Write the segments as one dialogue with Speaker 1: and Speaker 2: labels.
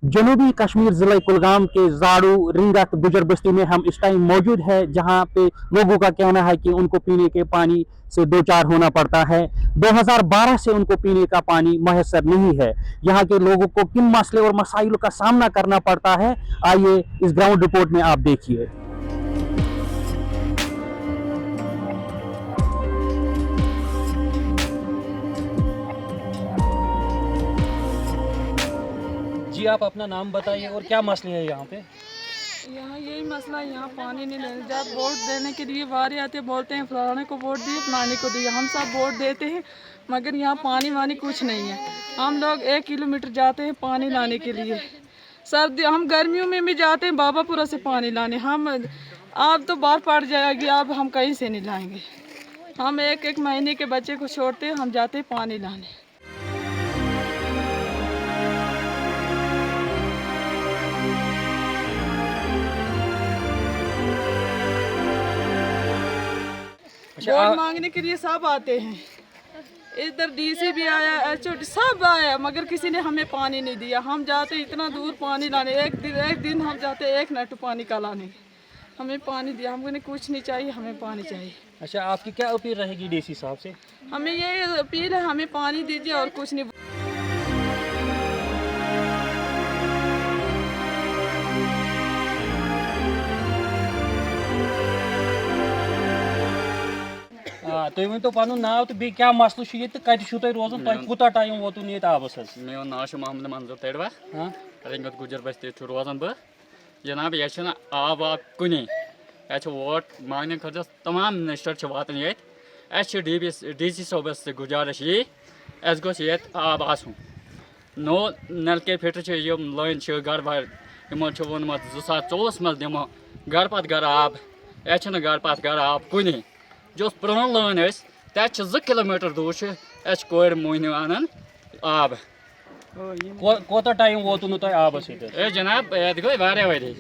Speaker 1: जनूबी कश्मीर ज़िले कुलगाम के जाड़ू रिंगत गुजर बस्ती में हम इस टाइम मौजूद है, जहां पे लोगों का कहना है कि उनको पीने के पानी से दो चार होना पड़ता है। 2012 से उनको पीने का पानी मैसर नहीं है। यहाँ के लोगों को किन मसले और मसाइलों का सामना करना पड़ता है, आइए इस ग्राउंड रिपोर्ट में आप देखिए। जी, आप अपना नाम बताइए और क्या मसले हैं यहाँ पे?
Speaker 2: यहाँ यही मसला है, यहाँ पानी नहीं लेने जब वोट देने के लिए वारे आते बोलते हैं फलाने को वोट दिए फलाने को दिए, हम सब वोट देते हैं मगर यहाँ पानी वानी कुछ नहीं है। हम लोग 1 किलोमीटर जाते हैं पानी लाने के लिए, सर्दी हम गर्मियों में भी जाते हैं बाबापुरा से पानी लाने। हम अब तो बाढ़ पड़ जाएगी, अब हम कहीं से नहीं लाएंगे। हम एक एक महीने के बच्चे को छोड़ते हैं, हम जाते हैं पानी लाने। वोट मांगने के लिए सब आते हैं, इधर डीसी भी आया, एचओडी सब आया मगर किसी ने हमें पानी नहीं दिया। हम जाते इतना दूर पानी लाने, एक दिन हम जाते 1 नट पानी का लाने, हमें पानी दिया। हमको कुछ नहीं चाहिए, हमें पानी चाहिए।
Speaker 1: अच्छा, आपकी क्या अपील रहेगी डीसी साहब से?
Speaker 2: हमें ये अपील है, हमें पानी दीजिए और कुछ नहीं।
Speaker 1: तुम वन तो पन नाव तो बे क्या मसल कत रोजान तुम कूता टाइम वोतन ये आबस?
Speaker 3: मे नाव मोहम्मद मंजूर तड़वा रिंगत गुजर बस्ती रोजान बह जनाब। ये आब वाब कुन वोट मांगने खर तमाम मिनिस्टर वातान ये डी सी साहबस गुजारिश ये गोस ये आब आसुन नो नलके फिटर लाइन गर भर यमो वोनमत 2024 मज दिमो गर पत गर आब। ये गर पत गर आब कुन जो पुरान लाइन तक 2 किलोमीटर दूर कोर मोहन आनान आब।
Speaker 1: कोता टाइम वोतन तुम आबस?
Speaker 3: ए जनाब ये गई वारिया वरी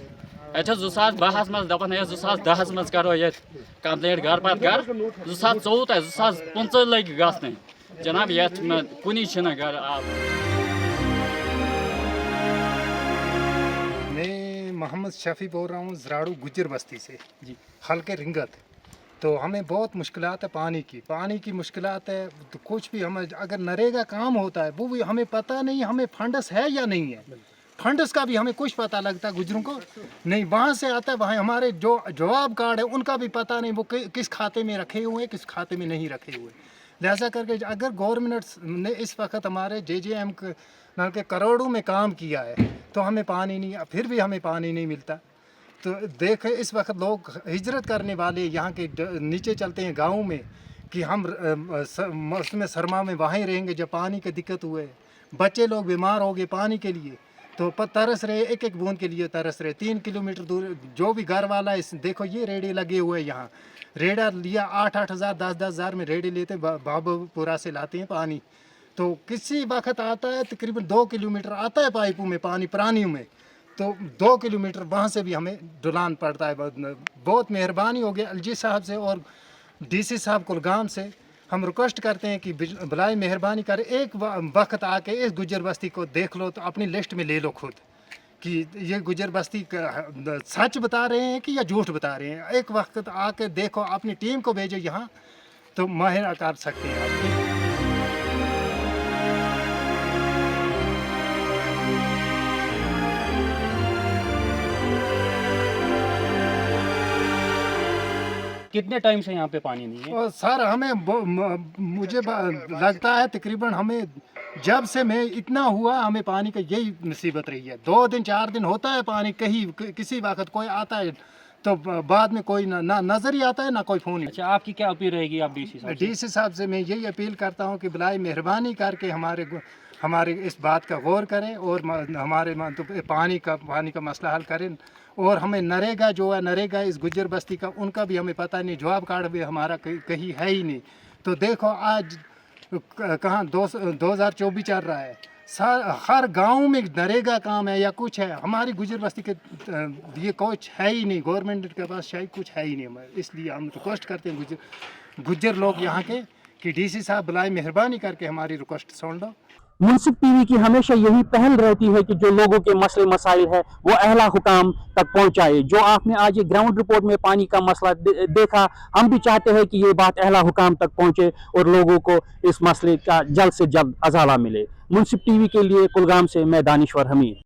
Speaker 3: 2012 मज दपान 2010 मज करो ये कंप्लेंट गर पत गर 2014 2015 लग गसन जनाब। ये कुनी गर आब।
Speaker 4: मैं मोहम्मद शफी बोल रहा हूँ ज़राड़ू गुजर बस्ती से
Speaker 1: जी।
Speaker 4: हल्के रिंगत। तो हमें बहुत मुश्किलात है, पानी की मुश्किलात है। तो कुछ भी हम अगर नरेगा काम होता है वो भी हमें पता नहीं हमें फंडस है या नहीं है। फंडस का भी हमें कुछ पता लगता है गुजरों को नहीं, वहाँ से आता है वहाँ हमारे जो जवाब कार्ड है उनका भी पता नहीं वो किस खाते में रखे हुए हैं किस खाते में नहीं रखे हुए। लिहाजा करके अगर गवर्नमेंट ने इस वक्त हमारे JJM के करोड़ों में काम किया है तो हमें पानी नहीं, फिर भी हमें पानी नहीं मिलता। तो देख इस वक्त लोग हिजरत करने वाले यहाँ के नीचे चलते हैं गाँव में कि हम मौसम सरमा में वहाँ ही रहेंगे जब पानी की दिक्कत हुए। बच्चे लोग बीमार हो गए पानी के लिए, तो तरस रहे, एक एक बूंद के लिए तरस रहे। 3 किलोमीटर दूर जो भी घर वाला है, देखो ये रेडे लगे हुए हैं यहाँ। रेडा लिया 8-8 हज़ार 10-10 हज़ार में रेडे लेते बाबूपुरा से लाते हैं पानी। तो किसी वक्त आता है तकरीबन 2 किलोमीटर आता है पाइपों में पानी प्राणियों में, तो 2 किलोमीटर वहाँ से भी हमें डुलान पड़ता है। बहुत मेहरबानी हो गया LG साहब से और DC साहब कुलगाम से। हम रिक्वेस्ट करते हैं कि भलाई मेहरबानी करें, एक वक्त आके इस गुजर बस्ती को देख लो, तो अपनी लिस्ट में ले लो खुद कि ये गुजर बस्ती सच बता रहे हैं कि या झूठ बता रहे हैं। एक वक्त आके देखो, अपनी टीम को भेजो यहाँ, तो माहिर कर सकते हैं आप।
Speaker 1: कितने टाइम से यहाँ पे पानी नहीं है?
Speaker 4: और सर मुझे लगता है तकरीबन हमें जब से मैं इतना हुआ हमें पानी का यही मुसीबत रही है। 2 दिन 4 दिन होता है पानी, कहीं किसी वक्त कोई आता है तो बाद में कोई ना नजर ही आता है ना कोई फ़ोन ही।
Speaker 1: अच्छा, आपकी क्या अपील रहेगी आप DC
Speaker 4: साहब से? मैं यही अपील करता हूँ कि भलाई मेहरबानी करके हमारे इस बात का गौर करें और हमारे तो पानी का मसला हल करें। और हमें नरेगा जो है, नरेगा इस गुजर बस्ती का, उनका भी हमें पता नहीं, जवाब कार्ड भी हमारा कहीं है ही नहीं। तो देखो आज कहाँ 2024 चल रहा है, हर गांव में नरेगा काम है या कुछ है, हमारी गुजर बस्ती के ये कुछ है ही नहीं। गवर्नमेंट के पास शायद कुछ है ही नहीं हमारे। इसलिए हम रिक्वेस्ट करते हैं गुजर लोग यहाँ के कि DC साहब भलाई मेहरबानी करके हमारी रिक्वेस्ट सुन लो।
Speaker 1: मुनसिफ टीवी की हमेशा यही पहल रहती है कि जो लोगों के मसले मसाइल है वो अहला हुकाम तक पहुंचाए। जो आपने आज ये ग्राउंड रिपोर्ट में पानी का मसला देखा, हम भी चाहते हैं कि ये बात अहला हुकाम तक पहुंचे और लोगों को इस मसले का जल्द से जल्द अजाला मिले। मुनसिफ टीवी के लिए कुलगाम से मैं दानिश्वर हमीद।